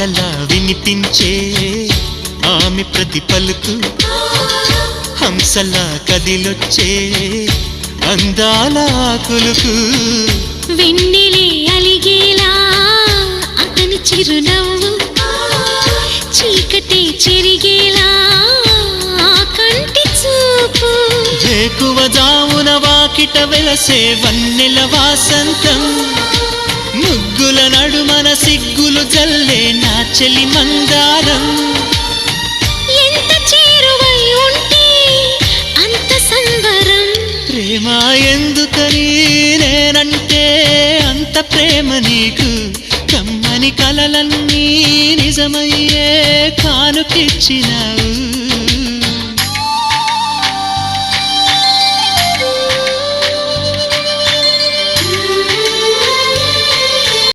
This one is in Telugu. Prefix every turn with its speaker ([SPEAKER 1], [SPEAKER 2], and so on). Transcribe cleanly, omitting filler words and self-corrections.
[SPEAKER 1] పాటలా వినిపించే ఆమె ప్రతి పలుకు హంసలా కదిలొచ్చే అందాల కులుకు
[SPEAKER 2] వెన్నెలే అలిగేలా అతని చిరునవ్వు చీకటే చెరిగేలా కంటి చూపు
[SPEAKER 1] వేకువ జామున వాకిట వెలసే వన్నెల వాసంతం ముగ్గుల నడుమన సిగ్గులు జల్లే నా చెలి మందారం
[SPEAKER 2] ఎంత చేరువై ఉంటే అంత సంబరం
[SPEAKER 1] ప్రేమ ఎందుకని నేనంటే అంత ప్రేమ నీకు కమ్మని కలలన్నీ నిజమయ్యే కానుకిచ్చినావు